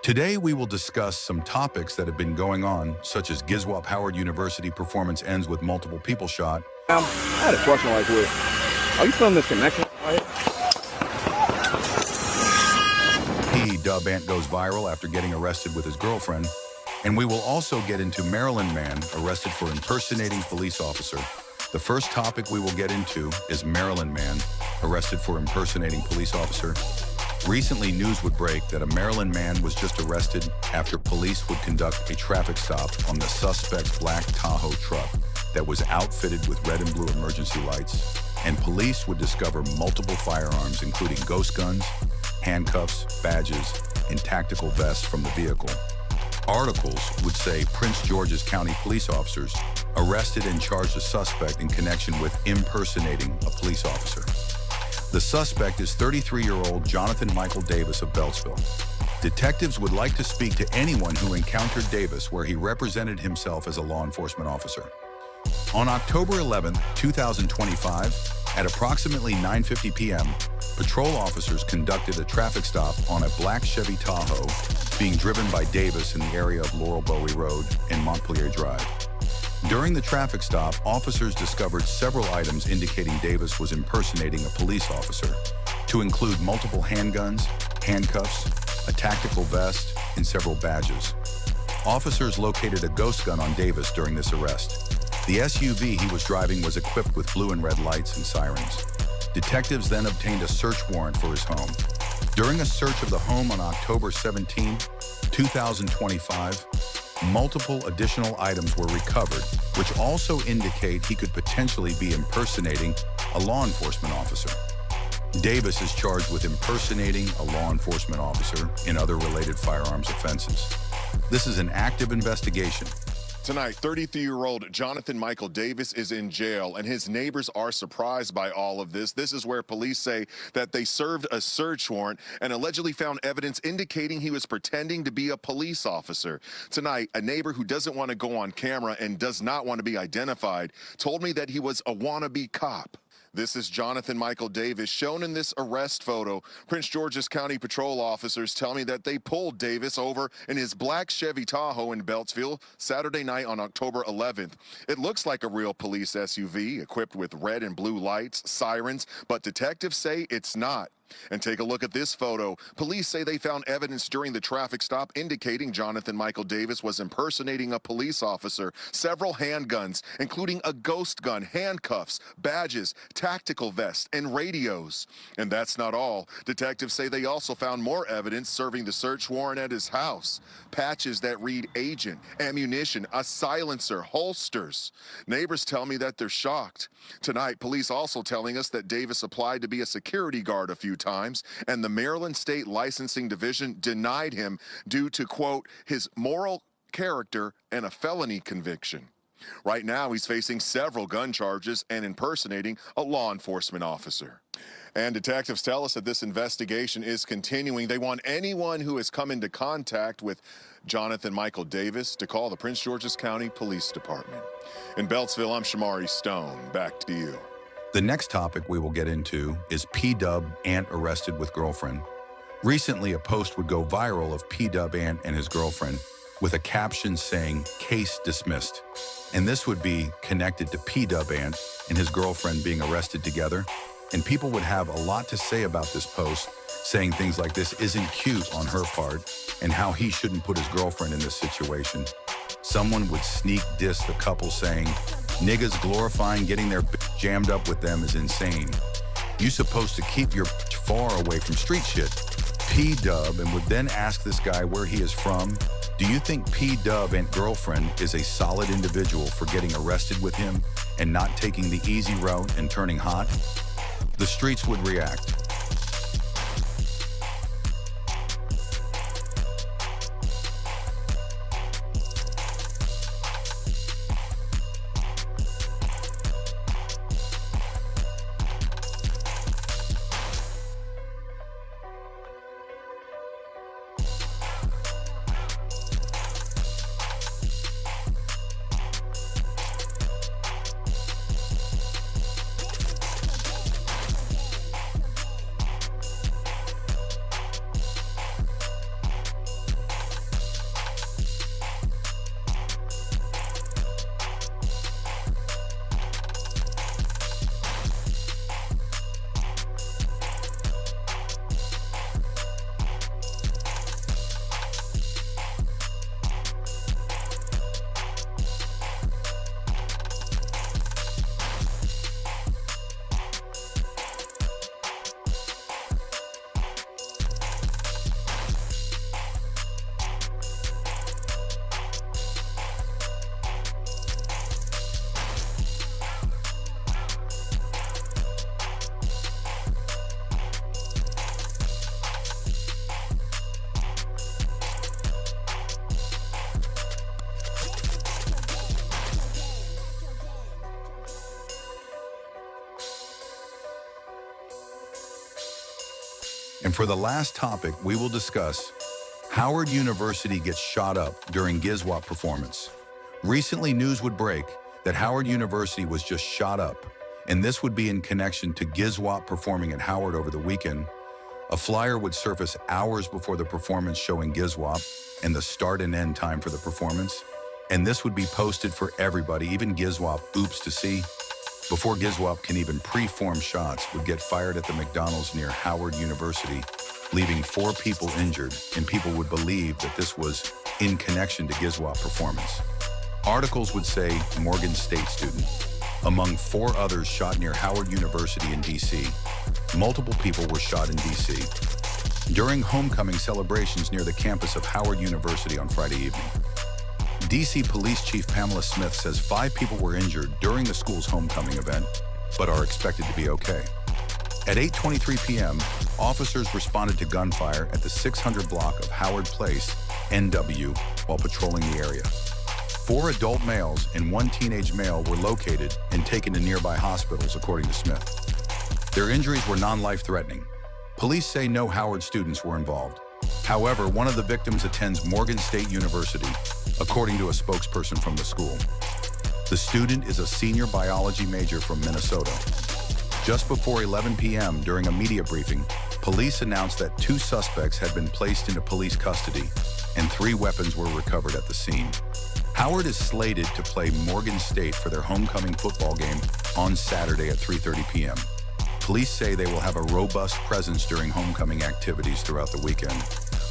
Today, we will discuss some topics that have been going on, such as Gizwop Howard University performance ends with multiple people shot. I had a question right quick. Are you feeling this connection? PDub Ant goes viral after getting arrested with his girlfriend. And we will also get into Maryland man arrested for impersonating police officer. The first topic we will get into is Maryland man arrested for impersonating police officer. Recently, news would break that a Maryland man was just arrested after police would conduct a traffic stop on the suspect's black Tahoe truck that was outfitted with red and blue emergency lights, and police would discover multiple firearms, including ghost guns, handcuffs, badges, and tactical vests from the vehicle. Articles would say Prince George's County police officers arrested and charged a suspect in connection with impersonating a police officer. The suspect is 33-year-old Jonathan Michael Davis of Beltsville. Detectives would like to speak to anyone who encountered Davis where he represented himself as a law enforcement officer. On October 11, 2025, at approximately 9:50 p.m., patrol officers conducted a traffic stop on a black Chevy Tahoe being driven by Davis in the area of Laurel Bowie Road and Montpelier Drive. During the traffic stop, officers discovered several items indicating Davis was impersonating a police officer, to include multiple handguns, handcuffs, a tactical vest, and several badges. Officers located a ghost gun on Davis during this arrest. The SUV he was driving was equipped with blue and red lights and sirens. Detectives then obtained a search warrant for his home. During a search of the home on October 17, 2025, multiple additional items were recovered, which also indicate he could potentially be impersonating a law enforcement officer. Davis is charged with impersonating a law enforcement officer in other related firearms offenses. This is an active investigation. Tonight, 33-year-old Jonathan Michael Davis is in jail, and his neighbors are surprised by all of this. This is where police say that they served a search warrant and allegedly found evidence indicating he was pretending to be a police officer. Tonight, a neighbor who doesn't want to go on camera and does not want to be identified told me that he was a wannabe cop. This is Jonathan Michael Davis, shown in this arrest photo. Prince George's County patrol officers tell me that they pulled Davis over in his black Chevy Tahoe in Beltsville Saturday night on October 11th. It looks like a real police SUV equipped with red and blue lights, sirens, but detectives say it's not. And take a look at this photo. Police say they found evidence during the traffic stop indicating Jonathan Michael Davis was impersonating a police officer. Several handguns, including a ghost gun, handcuffs, badges, tactical vests, and radios. And that's not all. Detectives say they also found more evidence serving the search warrant at his house. Patches that read agent, ammunition, a silencer, holsters. Neighbors tell me that they're shocked. Tonight, police also telling us that Davis applied to be a security guard a few times, and the Maryland State Licensing Division denied him due to, quote, his moral character and a felony conviction. Right now, he's facing several gun charges and impersonating a law enforcement officer. And detectives tell us that this investigation is continuing. They want anyone who has come into contact with Jonathan Michael Davis to call the Prince George's County Police Department. In Beltsville, I'm Shamari Stone. Back to you. The next topic we will get into is PDub Ant arrested with girlfriend. Recently, a post would go viral of PDub Ant and his girlfriend with a caption saying, "Case dismissed." And this would be connected to PDub Ant and his girlfriend being arrested together. And people would have a lot to say about this post, saying things like this isn't cute on her part and how he shouldn't put his girlfriend in this situation. Someone would sneak diss the couple saying, "Niggas glorifying getting their bitch jammed up with them is insane. You supposed to keep your bitch far away from street shit." PDub and would then ask this guy where he is from. Do you think PDub and girlfriend is a solid individual for getting arrested with him and not taking the easy route and turning hot? The streets would react. And for the last topic, we will discuss Howard University gets shot up during Gizwop performance. Recently, news would break that Howard University was just shot up, and this would be in connection to Gizwop performing at Howard over the weekend. A flyer would surface hours before the performance showing Gizwop and the start and end time for the performance, and this would be posted for everybody, even Gizwop oops to see. Before Gizwop can even pre-form shots would get fired at the McDonald's near Howard University, leaving 4 people injured, and people would believe that this was in connection to Gizwop performance. Articles would say Morgan State student, among 4 others shot near Howard University in D.C. Multiple people were shot in D.C. during homecoming celebrations near the campus of Howard University on Friday evening. D.C. Police Chief Pamela Smith says 5 people were injured during the school's homecoming event, but are expected to be okay. At 8:23 p.m., officers responded to gunfire at the 600 block of Howard Place, NW, while patrolling the area. 4 adult males and 1 teenage male were located and taken to nearby hospitals, according to Smith. Their injuries were non-life-threatening. Police say no Howard students were involved. However, one of the victims attends Morgan State University, according to a spokesperson from the school. The student is a senior biology major from Minnesota. Just before 11 p.m. during a media briefing, police announced that 2 suspects had been placed into police custody and 3 weapons were recovered at the scene. Howard is slated to play Morgan State for their homecoming football game on Saturday at 3:30 p.m. Police say they will have a robust presence during homecoming activities throughout the weekend.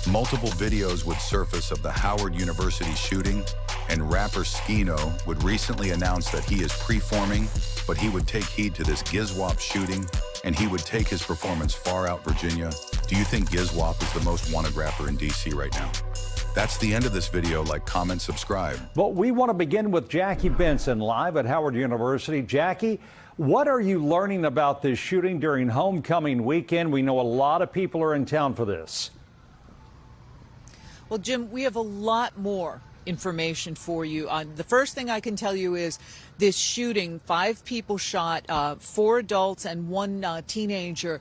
Multiple videos would surface of the Howard University shooting, and rapper Skino would recently announce that he is preforming, but he would take heed to this Gizwop shooting, and he would take his performance far out Virginia. Do you think Gizwop is the most wanted rapper in D.C. right now? That's the end of this video. Like, comment, subscribe. But we want to begin with Jackie Benson live at Howard University. Jackie, what are you learning about this shooting during homecoming weekend? We know a lot of people are in town for this. Well, Jim, we have a lot more information for you. The first thing I can tell you is this shooting, 5 people shot, 4 adults and 1 teenager,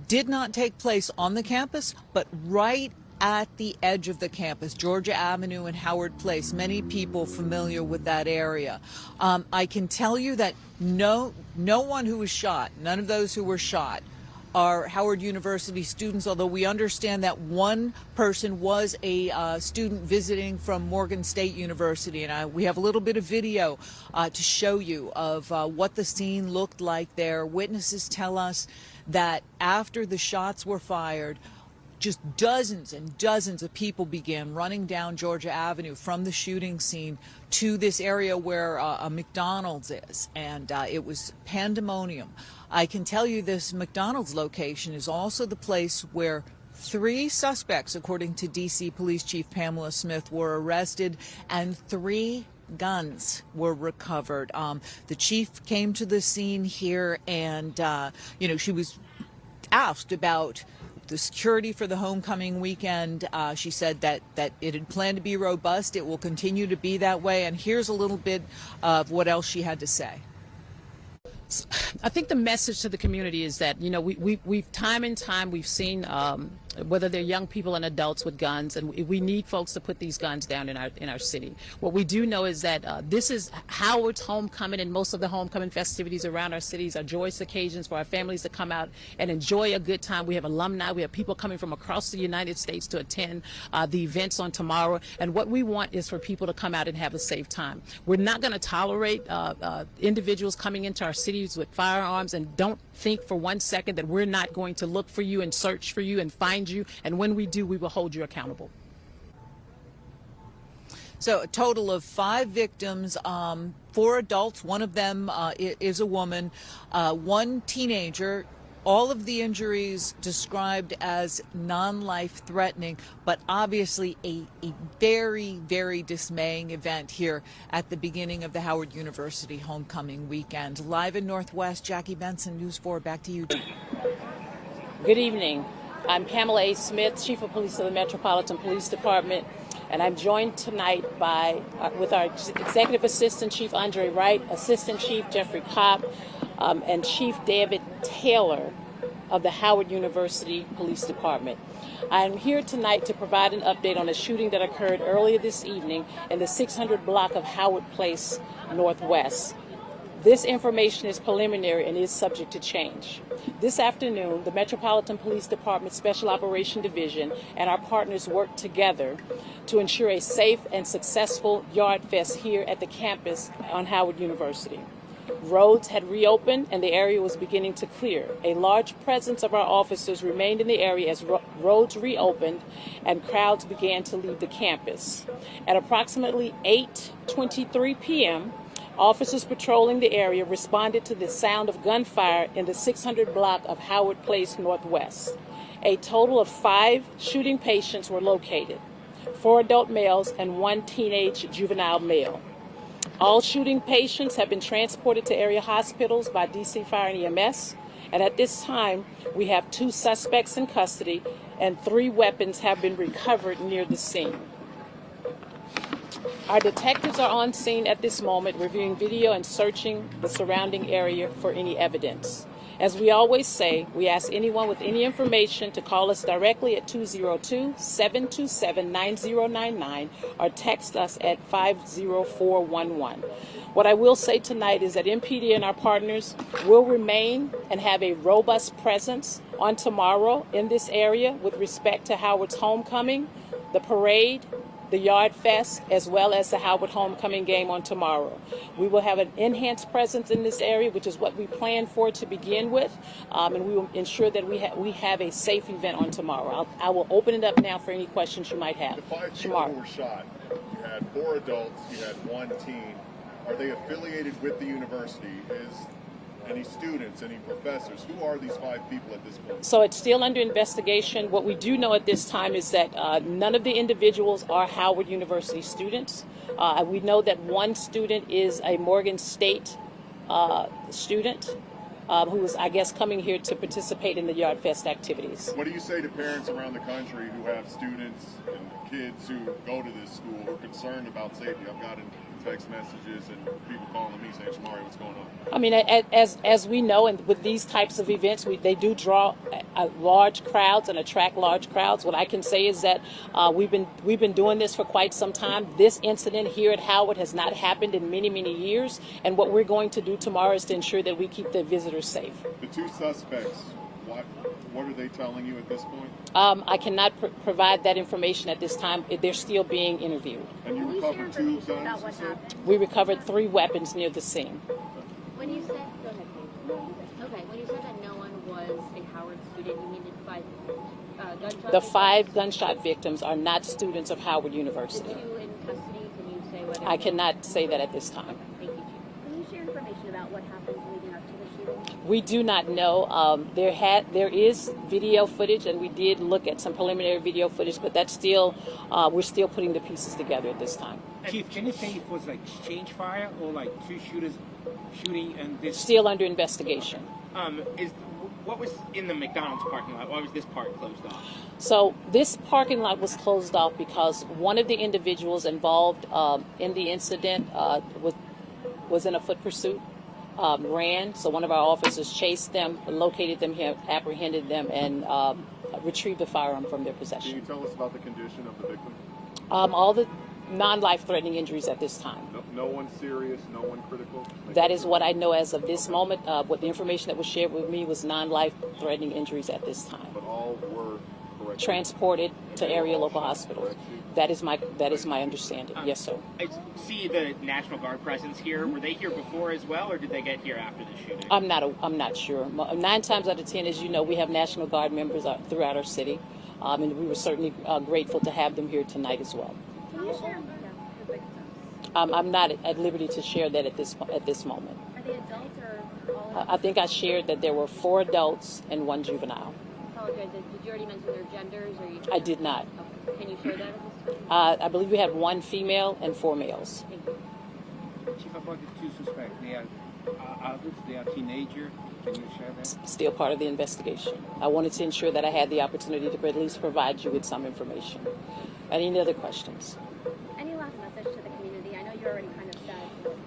did not take place on the campus, but right at the edge of the campus, Georgia Avenue and Howard Place. Many people familiar with that area. I can tell you that no one who was shot, none of those who were shot, are Howard University students, although we understand that one person was a student visiting from Morgan State University. And we have a little bit of video to show you of what the scene looked like there. Witnesses tell us that after the shots were fired, just dozens and dozens of people began running down Georgia Avenue from the shooting scene to this area where a McDonald's is, and it was pandemonium. I can tell you this McDonald's location is also the place where 3 suspects, according to D.C. Police Chief Pamela Smith, were arrested, and 3 guns were recovered. The chief came to the scene here, and she was asked about the security for the homecoming weekend. She said that it had planned to be robust. It will continue to be that way. And here's a little bit of what else she had to say. I think the message to the community is that, we've time and time we've seen whether they're young people and adults with guns, and we need folks to put these guns down in our city. What we do know is that this is Howard's homecoming, and most of the homecoming festivities around our cities are joyous occasions for our families to come out and enjoy a good time. We have alumni, we have people coming from across the United States to attend the events on tomorrow, and what we want is for people to come out and have a safe time. We're not going to tolerate individuals coming into our cities with firearms, and don't think for one second that we're not going to look for you and search for you and find you, and when we do, we will hold you accountable. So a total of 5 victims, 4 adults, one of them is a woman, 1 teenager. All of the injuries described as non-life threatening, but obviously a very, very dismaying event here at the beginning of the Howard University homecoming weekend. Live in Northwest, Jackie Benson, News 4, back to you. Good evening. I'm Pamela A. Smith, Chief of Police of the Metropolitan Police Department, and I'm joined tonight with our Executive Assistant Chief Andre Wright, Assistant Chief Jeffrey Kopp, and Chief David Taylor. of the Howard University Police Department. I am here tonight to provide an update on a shooting that occurred earlier this evening in the 600 block of Howard Place Northwest. This information is preliminary and is subject to change. This afternoon, the Metropolitan Police Department Special Operation Division and our partners worked together to ensure a safe and successful Yard Fest here at the campus on Howard University. Roads had reopened and the area was beginning to clear. A large presence of our officers remained in the area as roads reopened and crowds began to leave the campus. At approximately 8:23 p.m., officers patrolling the area responded to the sound of gunfire in the 600 block of Howard Place Northwest. A total of 5 shooting patients were located, 4 adult males and 1 teenage juvenile male. All shooting patients have been transported to area hospitals by DC Fire and EMS, and at this time we have 2 suspects in custody and 3 weapons have been recovered near the scene. Our detectives are on scene at this moment, reviewing video and searching the surrounding area for any evidence. As we always say, we ask anyone with any information to call us directly at 202-727-9099 or text us at 50411. What I will say tonight is that MPD and our partners will remain and have a robust presence on tomorrow in this area with respect to Howard's homecoming, the parade, the Yard Fest, as well as the Howard Homecoming game on tomorrow. We will have an enhanced presence in this area, which is what we planned for to begin with, and we will ensure that we have a safe event on tomorrow. I will open it up now for any questions you might have. The 5 people who were shot, you had 4 adults, you had 1 teen. Are they affiliated with the university? Is any students, any professors? Who are these 5 people at this point? So it's still under investigation. What we do know at this time is that none of the individuals are Howard University students. We know that 1 student is a Morgan State student who is, I guess, coming here to participate in the Yard Fest activities. What do you say to parents around the country who have students and kids who go to this school who are concerned about safety? I've gotten text messages and people calling me saying, "Shamari, what's going on?" I mean, as we know, and with these types of events, they do draw large crowds and attract large crowds. What I can say is that we've been doing this for quite some time. This incident here at Howard has not happened in many, many years, and what we're going to do tomorrow is to ensure that we keep the visitors safe. The 2 suspects, what are they telling you at this point? I cannot provide that information at this time. They're still being interviewed. And you recovered 2 guns, you said? We recovered 3 weapons near the scene. When you said, go ahead, please. Okay, when you said that no one was a Howard student, you mean the 5 gunshots? The 5 gunshot victims are not students of Howard University. The 2 in custody, can you say whether? I cannot say that at this time. Thank you, Chief. Can you share information about what happened leading up to the shooting? We do not know. There is video footage, and we did look at some preliminary video footage, but that's still we're still putting the pieces together at this time. Chief, can you say it was like exchange fire or like 2 shooters shooting and this? Still under investigation. What was in the McDonald's parking lot? Why was this part closed off? So this parking lot was closed off because one of the individuals involved in the incident was in a foot pursuit. Ran, so one of our officers chased them, located them here, apprehended them, and retrieved the firearm from their possession. Can you tell us about the condition of the victim? All the non-life-threatening injuries at this time. No one serious, no one critical? That is what I know as of this moment. What the information that was shared with me was non-life-threatening injuries at this time. But all were correct? Transported to area local hospitals. That is my understanding. Yes, sir. I see the National Guard presence here. Were they here before as well, or did they get here after the shooting? I'm not sure. 9 times out of 10, as you know, we have National Guard members throughout our city, and we were certainly grateful to have them here tonight as well. Can you share the victims? I'm not at liberty to share that at this moment. Are they adults or all? I think I shared that there were 4 adults and 1 juvenile. I apologize. Did you already mention their genders? Or you? I did not. Okay. Can you share that at this time? I believe we had 1 female and 4 males. Thank you. Chief, about the 2 suspects, they are adults, they are teenagers. Can you share that? Still part of the investigation. I wanted to ensure that I had the opportunity to at least provide you with some information. Any other questions? Any last message to the community? I know you already kind of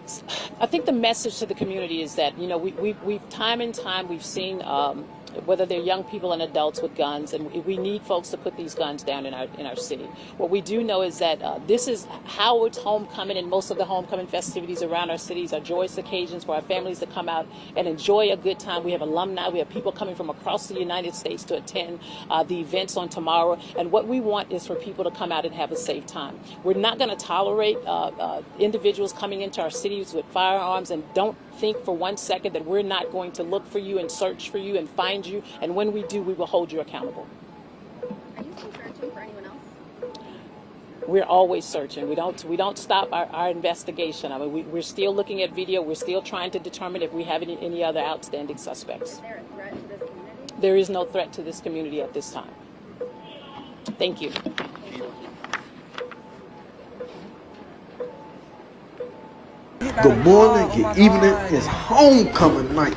said. I think the message to the community is that, we've time and time we've seen whether they're young people and adults with guns, and we need folks to put these guns down in our city. What we do know is that this is Howard's homecoming, and most of the homecoming festivities around our cities are joyous occasions for our families to come out and enjoy a good time. We have alumni, we have people coming from across the United States to attend the events on tomorrow, and what we want is for people to come out and have a safe time. We're not going to tolerate individuals coming into our cities with firearms, and don't think for one second that we're not going to look for you and search for you and find you, and when we do, we will hold you accountable. Are you still searching for anyone else? We're always searching. We don't stop our investigation. I mean, we're still looking at video. We're still trying to determine if we have any other outstanding suspects. Is there a threat to this community? There is no threat to this community at this time. Thank you. Good morning, good evening. It's homecoming night.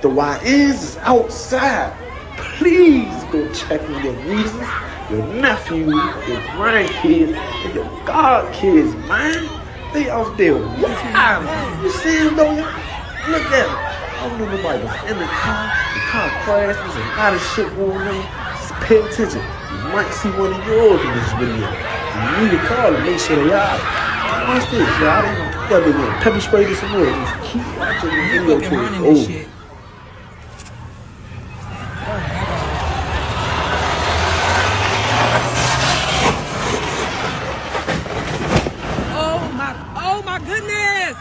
The YNs is outside. Please go check on your nieces, your nephews, your grandkids, and your godkids, man. They out there wild. You see them though? Look at them. I don't know nobody was in the car crashed. There's a lot of shit going on. Just pay attention. You might see one of yours in this video. You need to call and make sure they are. Watch this, y'all. You gotta be doing pepper spray this and more. Just keep watching the video till it's over. Oh my goodness!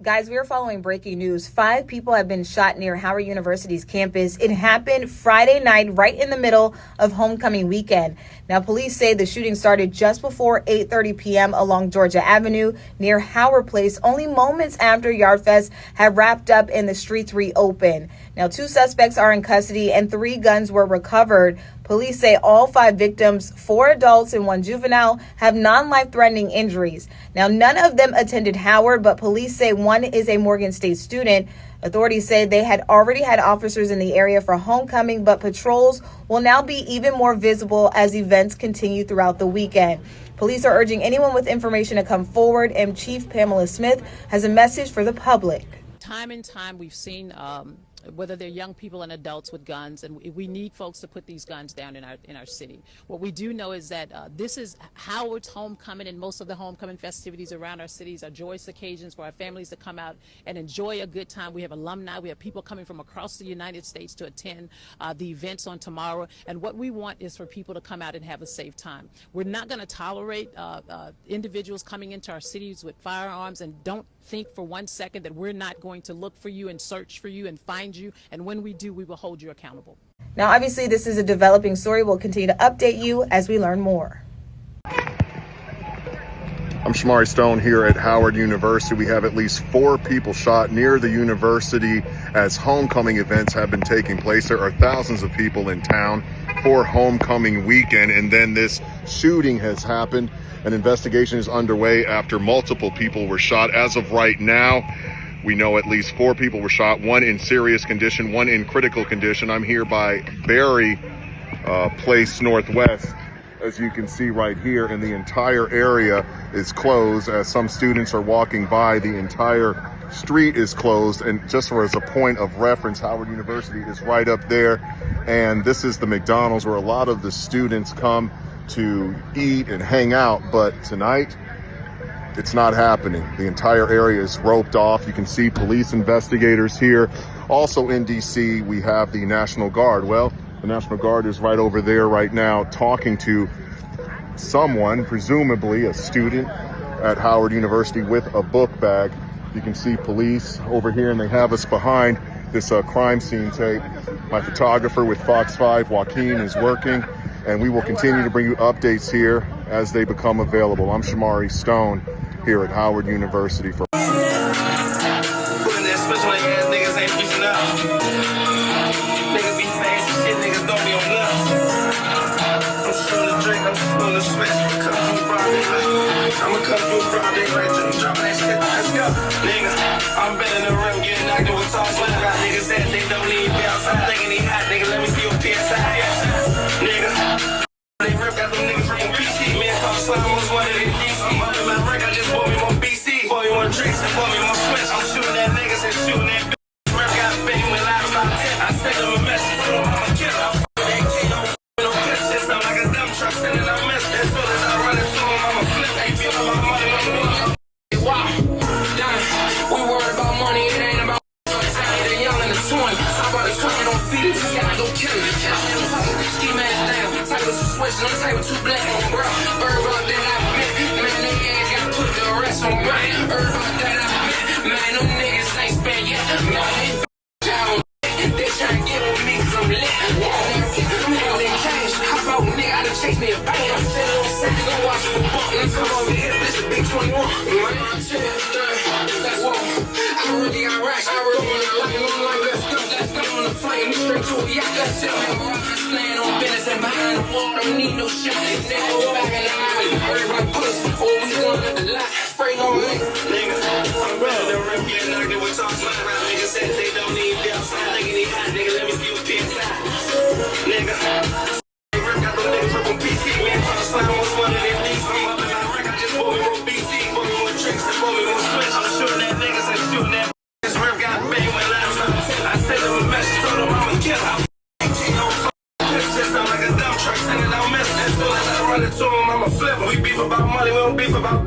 Guys, we are following breaking news. 5 people have been shot near Howard University's campus. It happened Friday night, right in the middle of homecoming weekend. Now, police say the shooting started just before 8:30 p.m. along Georgia Avenue near Howard Place, only moments after Yard Fest had wrapped up and the streets reopened. Now, 2 suspects are in custody and 3 guns were recovered. Police say all 5 victims, 4 adults and 1 juvenile, have non-life-threatening injuries. Now, none of them attended Howard, but police say one is a Morgan State student. Authorities say they had already had officers in the area for homecoming, but patrols will now be even more visible as events continue throughout the weekend. Police are urging anyone with information to come forward, and Chief Pamela Smith has a message for the public. Time and time we've seen whether they're young people and adults with guns, and we need folks to put these guns down in our city. What we do know is that this is Howard's homecoming, and most of the homecoming festivities around our cities are joyous occasions for our families to come out and enjoy a good time. We have alumni, we have people coming from across the United States to attend the events on tomorrow, and what we want is for people to come out and have a safe time. We're not going to tolerate individuals coming into our cities with firearms, and don't think for one second that we're not going to look for you and search for you and find you, and when we do, we will hold you accountable. Now, obviously, this is a developing story. We'll continue to update you as we learn more. I'm Shamari Stone here at Howard University. We have at least 4 people shot near the university as homecoming events have been taking place. There are thousands of people in town for homecoming weekend, and then this shooting has happened. An investigation is underway after multiple people were shot. As of right now, we know at least 4 people were shot, 1 in serious condition, 1 in critical condition. I'm here by Berry Place Northwest. As you can see right here, and the entire area is closed. As some students are walking by, the entire street is closed. And just as a point of reference, Howard University is right up there. And this is the McDonald's where a lot of the students come to eat and hang out. But tonight, it's not happening. The entire area is roped off. You can see police investigators here. Also in DC, we have the National Guard. Well, the National Guard is right over there right now talking to someone, presumably a student at Howard University, with a book bag. You can see police over here, and they have us behind this crime scene tape. My photographer with Fox 5, Joaquin, is working, and we will continue to bring you updates here as they become available. I'm Shamari Stone here at Howard University for I'ma come through Friday, right to the drop that shit. I'm better than rim, getting knocked with toss. What about niggas that they don't need bounce? I'm thinking he hot, nigga. Let me see your PSI. Nigga. They rip, got them niggas ripping PC. Man, talk slime was one of them DC. I'm up in my rank, I just bought me more BC. Bought me more drinks and bought me more switch. I'm shooting at niggas and shooting at bitch. Rip got big when live about 10. I sent them a message, told them I'm a killer. I'm f***ing AK, no piss. It sound like a dump truck, sending I miss. As soon as I run into them, I'm a flip. Ain't feeling my money, wow. We worried about money, it ain't about the young and the 20. I'm about to cook it on feet, just gotta go kill it. Ski mask down, type of switch, no type of 2 black on bro. Bird about that I bet, man, they ass got put the rest on right. Bird about that I bet, man, them niggas ain't spent yet. Man, they tryna get on me cause I'm lit. I'm handling cash, how about nigga, I done chased me a bang. I'm sitting on set, go watch for bump. Let's come over here, this a big 21. Whoa, I really got racks, I really like let's go on the flame, we straight to a yacht, let's sit man, bro, I'm staying on business and behind the wall, don't need no shit, nigga, go back in the alley, everybody pussy, always going at the lot, afraid no nigga, I'm better than rip, getting knocked with talk slime around, niggas said they don't need bells, I'm thinking he hot, nigga, let me see what PSI, nigga, rip got them niggas ripping PC, man, talk slime was one of them DC, I'm up in my rank, I just bought me more BC, bought me more drinks and bought me more switch, I'm shooting at niggas and shooting at this rip got big when I sent them a message, told them I'm a killer. This just sound like a dump truck, sending out messages. As soon as I run into them, I'm a flip. We beef about money, we don't beef about